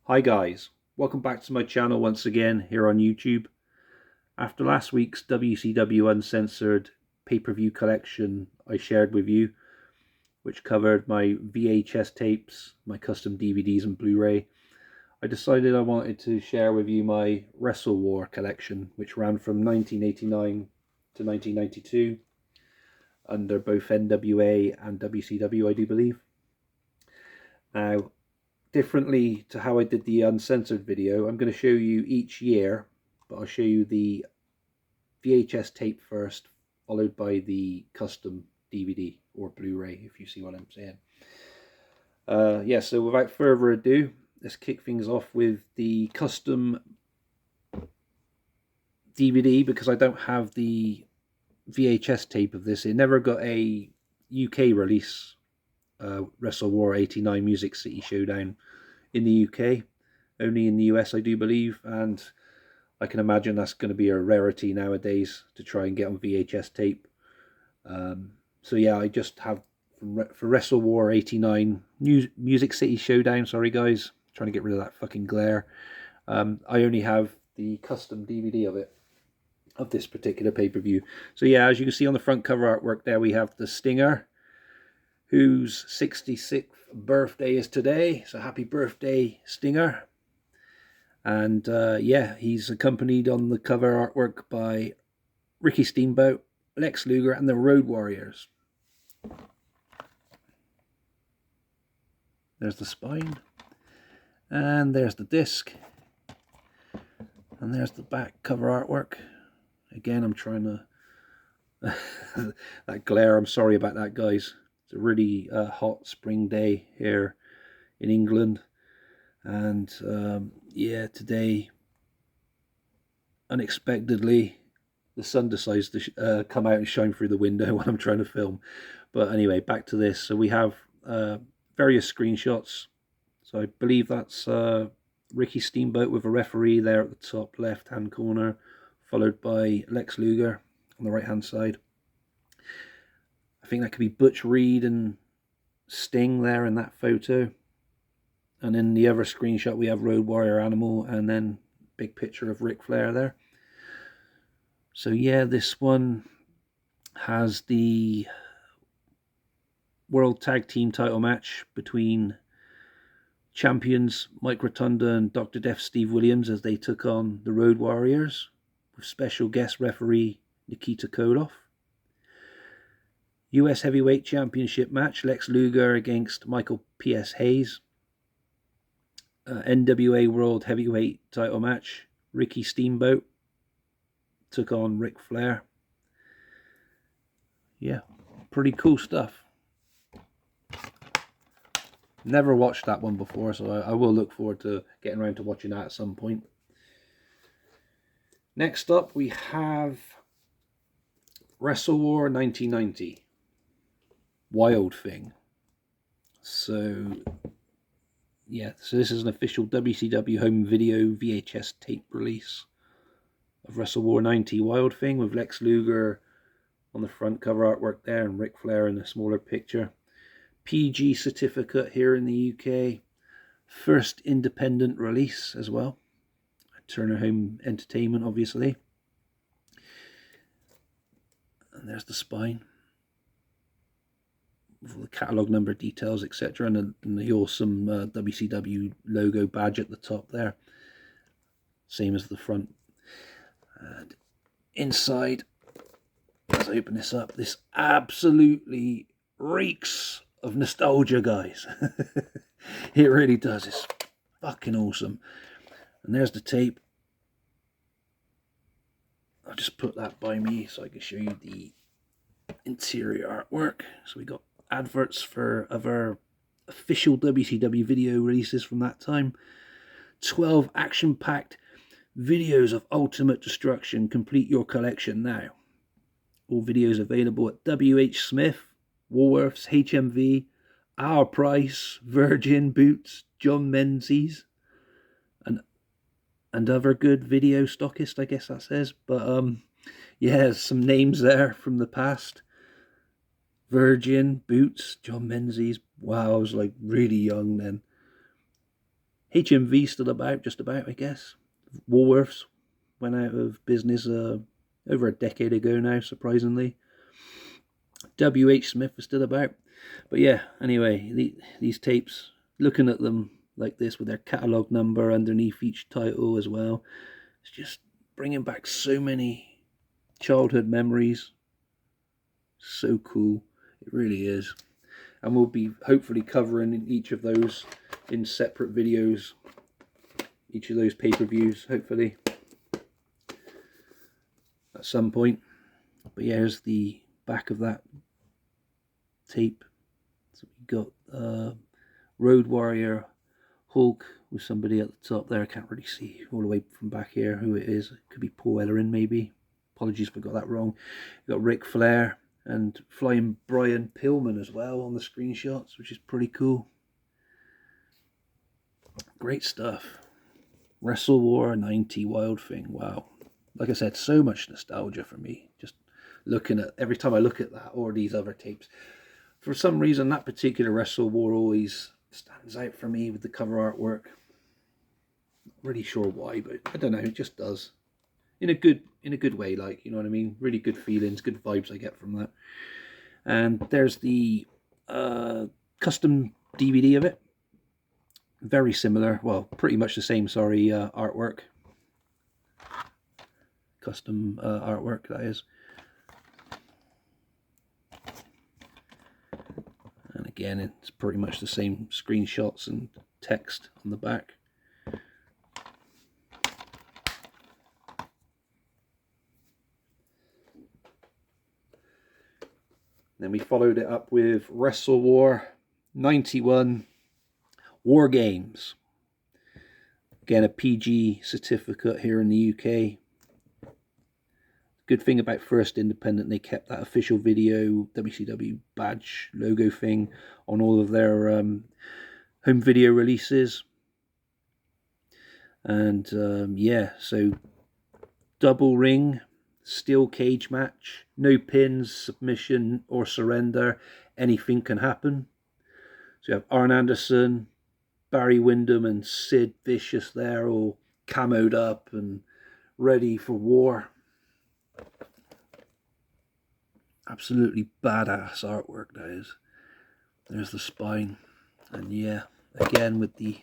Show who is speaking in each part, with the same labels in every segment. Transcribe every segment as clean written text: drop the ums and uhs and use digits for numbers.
Speaker 1: Hi guys, welcome back to my channel once again here on YouTube. After last week's WCW Uncensored pay-per-view collection I shared with you, which covered my VHS tapes, my custom DVDs and Blu-ray, I decided I wanted to share with you my Wrestle War collection, which ran from 1989 to 1992 under both NWA and WCW, I do believe. Now, differently to how I did the uncensored video, I'm going to show you each year, but I'll show you the VHS tape first, followed by the custom DVD or Blu-ray, if you see what I'm saying. So without further ado, let's kick things off with the custom DVD, because I don't have the VHS tape of this. It never got a UK release. Wrestle War 89 Music City Showdown in the UK, only in the US I do believe, and I can imagine that's going to be a rarity nowadays to try and get on VHS tape. So yeah, I just have for Wrestle War 89 Music City Showdown, sorry guys, trying to get rid of that fucking glare. I only have the custom DVD of it, of this particular pay-per-view. So yeah, as you can see on the front cover artwork there, we have the Stinger, whose 66th birthday is today. So happy birthday, Stinger. And yeah, he's accompanied on the cover artwork by Ricky Steamboat, Lex Luger, and the Road Warriors. There's the spine. And there's the disc. And there's the back cover artwork. Again, I'm trying to... that glare, I'm sorry about that, guys. It's a really hot spring day here in England, and yeah, today unexpectedly the sun decides to come out and shine through the window when I'm trying to film. But anyway, back to this. So we have various screenshots. So I believe that's Ricky Steamboat with a referee there at the top left hand corner, followed by Lex Luger on the right hand side. I think that could be Butch Reed and Sting there in that photo. And in the other screenshot we have Road Warrior Animal, and then big picture of Ric Flair there. So yeah, this one has the World Tag Team title match between champions Mike Rotunda and Dr. Death Steve Williams as they took on the Road Warriors, with special guest referee Nikita Koloff. US Heavyweight Championship match, Lex Luger against Michael P.S. Hayes. NWA World Heavyweight title match, Ricky Steamboat took on Ric Flair. Yeah, pretty cool stuff. Never watched that one before, so I will look forward to getting around to watching that at some point. Next up, we have Wrestle War 1990. Wild Thing. So yeah, so this is an official WCW home video VHS tape release of Wrestle War 90 Wild Thing, with Lex Luger on the front cover artwork there and Ric Flair in a smaller picture. PG certificate here in the UK. First independent release as well. Turner Home Entertainment, obviously. And there's the spine. The catalogue number details, etc., and the awesome WCW logo badge at the top there, same as the front. And inside, let's open this up. This absolutely reeks of nostalgia, guys. It really does. It's fucking awesome. And there's the tape. I'll just put that by me so I can show you the interior artwork. So we got adverts for other official WCW video releases from that time. 12 action-packed videos of Ultimate Destruction. Complete your collection now. All videos available at WH Smith, Woolworths, HMV, Our Price, Virgin, Boots, John Menzies, and other good video stockists, I guess that says. But yeah, some names there from the past. Virgin, Boots, John Menzies. Wow, I was like really young then. HMV still about, just about, I guess. Woolworths went out of business over a decade ago now, surprisingly. WH Smith is still about. But yeah, anyway, these tapes, looking at them like this with their catalogue number underneath each title as well, it's just bringing back so many childhood memories. So cool. It really is. And we'll be hopefully covering each of those in separate videos, each of those pay-per-views, hopefully, at some point. But yeah, here's the back of that tape. So we got Road Warrior Hulk with somebody at the top there. I can't really see all the way from back here who it is. It could be Paul Ellering, maybe. Apologies if I got that wrong. We've got Ric Flair and Flying Brian Pillman as well on the screenshots, which is pretty cool. Great stuff. Wrestle War 90 Wild Thing. Wow. Like I said, so much nostalgia for me. Just looking at, every time I look at that or these other tapes. For some reason, that particular Wrestle War always stands out for me with the cover artwork. Not really sure why, but I don't know, it just does. In a good way, like, you know what I mean? Really good feelings, good vibes I get from that. And there's the custom DVD of it. Very similar, well, pretty much the same, sorry, artwork. Custom artwork, that is. And again, it's pretty much the same screenshots and text on the back. Then we followed it up with Wrestle War 91 War Games. Again, a PG certificate here in the UK. Good thing about First Independent, they kept that official video WCW badge logo thing on all of their home video releases. And yeah, so double ring, steel cage match, no pins, submission or surrender, anything can happen. So you have Arn Anderson, Barry Windham and Sid Vicious there, all camoed up and ready for war. Absolutely badass artwork, that is. There's the spine. And yeah, again with the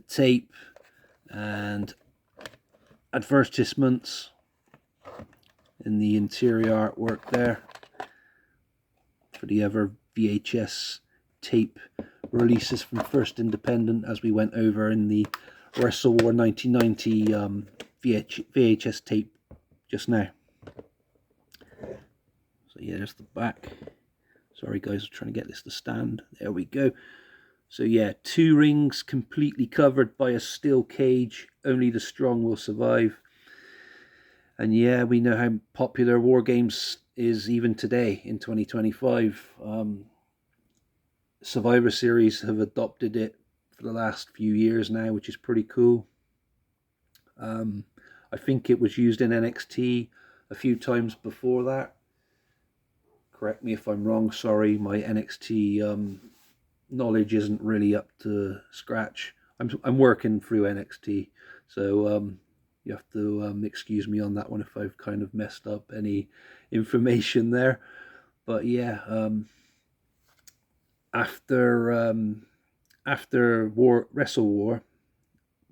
Speaker 1: tape and advertisements in the interior artwork there for the other VHS tape releases from First Independent, as we went over in the Wrestle War 1990 VHS tape just now. So yeah, there's the back. Sorry guys, I'm trying to get this to stand. There we go. So yeah, 2 rings completely covered by a steel cage. Only the strong will survive. And yeah, we know how popular War Games is even today in 2025. Survivor Series have adopted it for the last few years now, which is pretty cool. I think it was used in NXT a few times before that. Correct me if I'm wrong, sorry, my NXT knowledge isn't really up to scratch. I'm working through NXT, so you have to excuse me on that one if I've kind of messed up any information there. But yeah, after Wrestle War,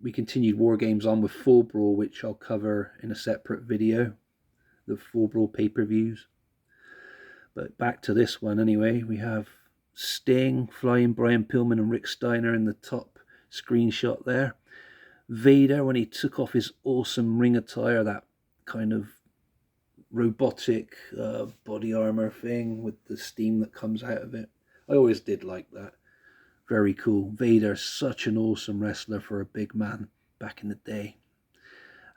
Speaker 1: we continued War Games on with Full Brawl, which I'll cover in a separate video, the Full Brawl pay-per-views. But back to this one anyway, we have Sting, Flying Brian Pillman and Rick Steiner in the top screenshot there. Vader, when he took off his awesome ring attire, that kind of robotic body armor thing with the steam that comes out of it. I always did like that. Very cool. Vader, such an awesome wrestler for a big man back in the day.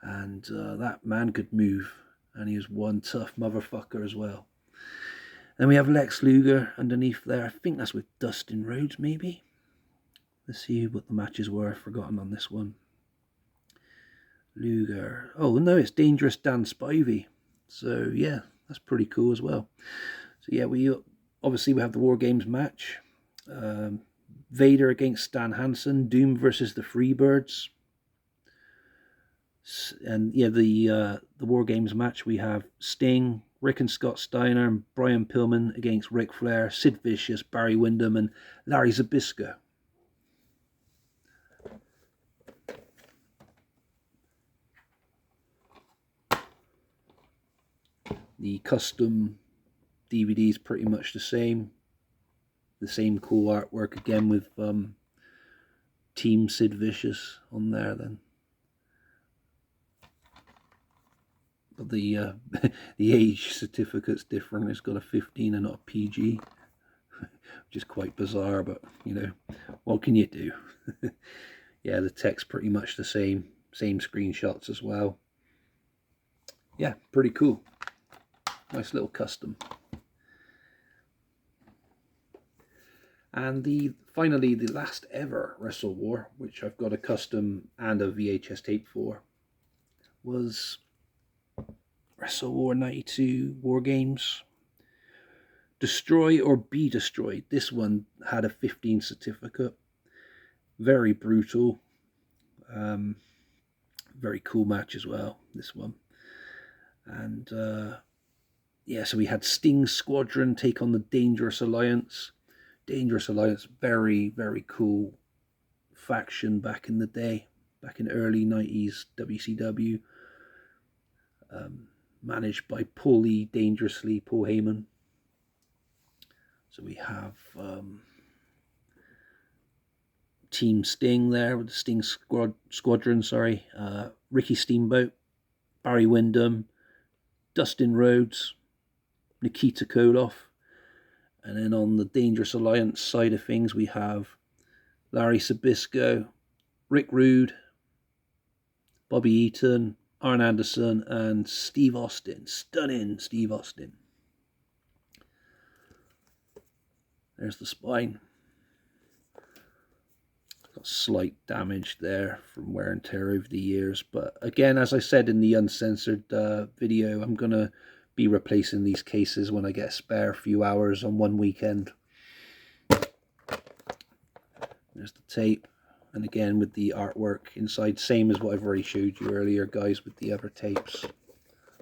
Speaker 1: And that man could move. And he was one tough motherfucker as well. Then we have Lex Luger underneath there. I think that's with Dustin Rhodes, maybe. Let's see what the matches were. I've forgotten on this one. Luger. Oh, no, it's Dangerous Dan Spivey. So, yeah, that's pretty cool as well. So, yeah, we have the War Games match. Vader against Stan Hansen, Doom versus the Freebirds. And yeah, the War Games match, we have Sting, Rick and Scott Steiner, and Brian Pillman against Ric Flair, Sid Vicious, Barry Windham, and Larry Zbyszko. The custom DVD is pretty much the same cool artwork again with Team Sid Vicious on there then. But the the age certificate's different. It's got a 15 and not a PG, which is quite bizarre, but you know, what can you do? Yeah, the text pretty much the same screenshots as well. Yeah, pretty cool. Nice little custom. And finally the last ever Wrestle War, which I've got a custom and a VHS tape for, was Wrestle War 92 War Games. Destroy or Be Destroyed. This one had a 15 certificate. Very brutal. Very cool match as well, this one. And yeah, so we had Sting's Squadron take on the Dangerous Alliance. Dangerous Alliance, very, very cool faction back in the day, back in early 90s WCW. Managed by Paulie Dangerously, Paul Heyman. So we have Team Sting there with the Sting Squadron, sorry. Ricky Steamboat, Barry Windham, Dustin Rhodes, Nikita Koloff. And then on the Dangerous Alliance side of things, we have Larry Zbyszko, Rick Rude, Bobby Eaton, Arn Anderson, and Steve Austin. Stunning Steve Austin. There's the spine. Got slight damage there from wear and tear over the years. But again, as I said in the uncensored video, I'm going to be replacing these cases when I get a spare few hours on one weekend. There's the tape. And again with the artwork inside, same as what I've already showed you earlier, guys, with the other tapes.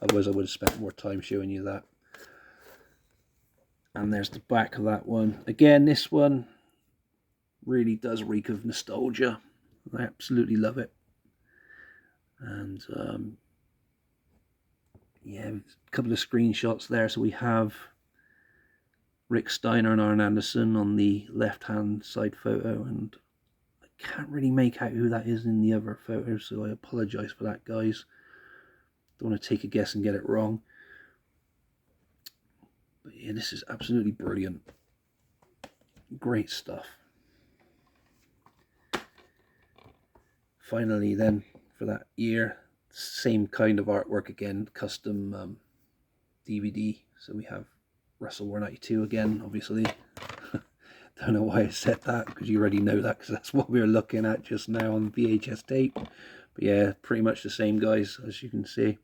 Speaker 1: Otherwise I would have spent more time showing you that. And there's the back of that one. Again, this one really does reek of nostalgia. I absolutely love it. And yeah, a couple of screenshots there. So we have Rick Steiner and Arn Anderson on the left-hand side photo, and I can't really make out who that is in the other photo, so I apologize for that, guys. Don't want to take a guess and get it wrong. But yeah, this is absolutely brilliant. Great stuff. Finally then, for that year, same kind of artwork again, custom DVD. So we have Wrestle War 92 again, obviously. Don't know why I said that, because you already know that, because that's what we were looking at just now on VHS tape. But yeah, pretty much the same, guys, as you can see.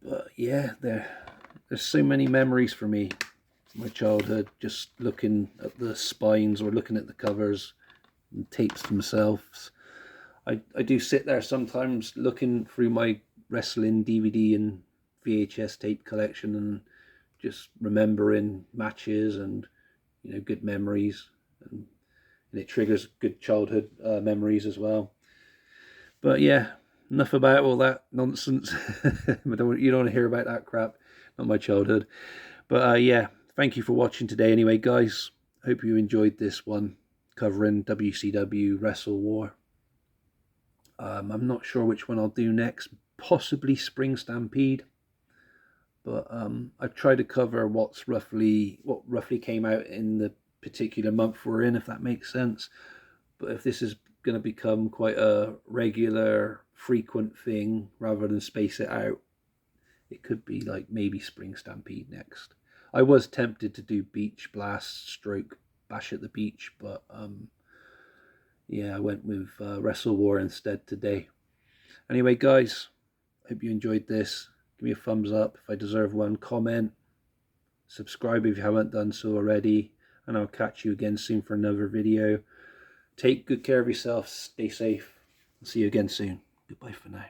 Speaker 1: But yeah, there's so many memories for me from my childhood, just looking at the spines or looking at the covers and tapes themselves. I do sit there sometimes looking through my wrestling DVD and VHS tape collection and just remembering matches and, you know, good memories, and it triggers good childhood memories as well. But yeah, enough about all that nonsense. You don't want to hear about that crap. Not my childhood. But yeah, thank you for watching today anyway, guys. Hope you enjoyed this one covering WCW Wrestle War. I'm not sure which one I'll do next. Possibly Spring Stampede. But I've tried to cover what roughly came out in the particular month we're in, if that makes sense. But if this is going to become quite a regular, frequent thing rather than space it out, it could be like maybe Spring Stampede next. I was tempted to do Beach Blast stroke Bash at the Beach, but yeah, I went with Wrestle War instead today. Anyway, guys, hope you enjoyed this. Give me a thumbs up if I deserve one. Comment. Subscribe if you haven't done so already. And I'll catch you again soon for another video. Take good care of yourself. Stay safe. See you again soon. Goodbye for now.